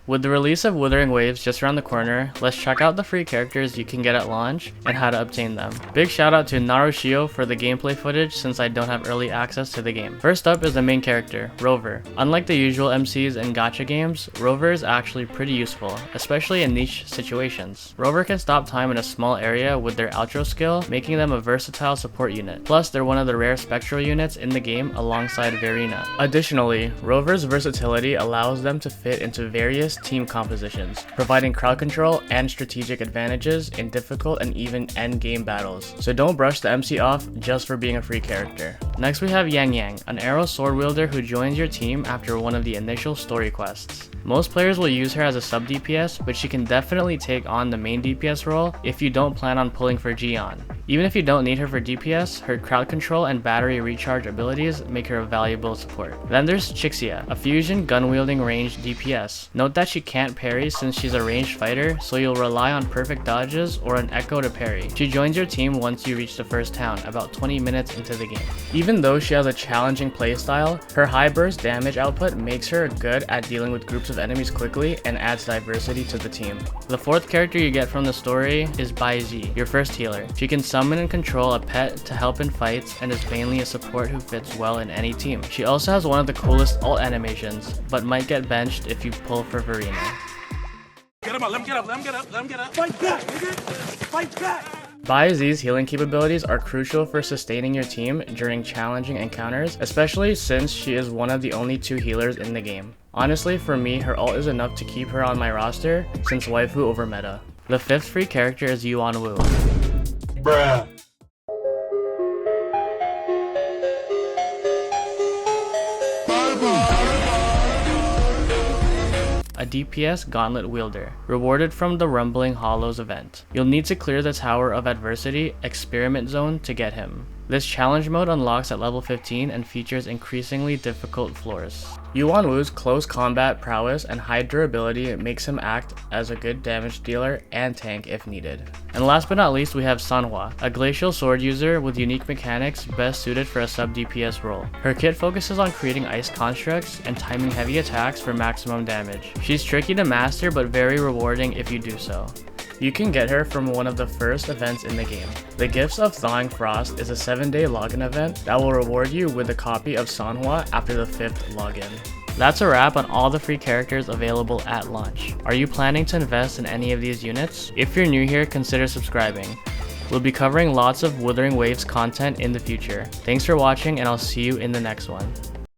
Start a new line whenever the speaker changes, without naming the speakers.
With the release of Wuthering Waves just around the corner, let's check out the free characters you can get at launch and how to obtain them. Big shout out to Narushio for the gameplay footage since I don't have early access to the game. First up is the main character, Rover. Unlike the usual MCs in gacha games, Rover is actually pretty useful, especially in niche situations. Rover can stop time in a small area with their outro skill, making them a versatile support unit. Plus, they're one of the rare spectral units in the game alongside Verina. Additionally, Rover's versatility allows them to fit into various team compositions, providing crowd control and strategic advantages in difficult and even endgame battles. So don't brush the MC off just for being a free character. Next we have Yangyang, an arrow sword wielder who joins your team after one of the initial story quests. Most players will use her as a sub DPS, but she can definitely take on the main DPS role if you don't plan on pulling for Gion. Even if you don't need her for DPS, her crowd control and battery recharge abilities make her a valuable support. Then there's Chixia, a fusion gun-wielding ranged DPS. Note that she can't parry since she's a ranged fighter, so you'll rely on perfect dodges or an echo to parry. She joins your team once you reach the first town, about 20 minutes into the game. Even though she has a challenging playstyle, her high burst damage output makes her good at dealing with groups of enemies quickly and adds diversity to the team. The fourth character you get from the story is Baizhi, your first healer. She can summon and control a pet to help in fights and is mainly a support who fits well in any team. She also has one of the coolest ult animations, but might get benched if you pull for Verina.
Get him up, let him get up, let him get up, let him get up. Fight back, nigga! Fight back!
Baizhi's healing capabilities are crucial for sustaining your team during challenging encounters, especially since she is one of the only 2 healers in the game. Honestly, for me, her ult is enough to keep her on my roster since waifu over meta. The 5th free character is Yanwu.
Bruh.
A DPS gauntlet wielder, rewarded from the Rumbling Hollows event. You'll need to clear the Tower of Adversity Experiment Zone to get him. This challenge mode unlocks at level 15 and features increasingly difficult floors. Yanwu's close combat prowess and high durability makes him act as a good damage dealer and tank if needed. And last but not least, we have Sanhua, a glacial sword user with unique mechanics best suited for a sub DPS role. Her kit focuses on creating ice constructs and timing heavy attacks for maximum damage. She's tricky to master but very rewarding if you do so. You can get her from one of the first events in the game. The Gifts of Thawing Frost is a 7-day login event that will reward you with a copy of Sanhua after the 5th login. That's a wrap on all the free characters available at launch. Are you planning to invest in any of these units? If you're new here, consider subscribing. We'll be covering lots of Wuthering Waves content in the future. Thanks for watching and I'll see you in the next one.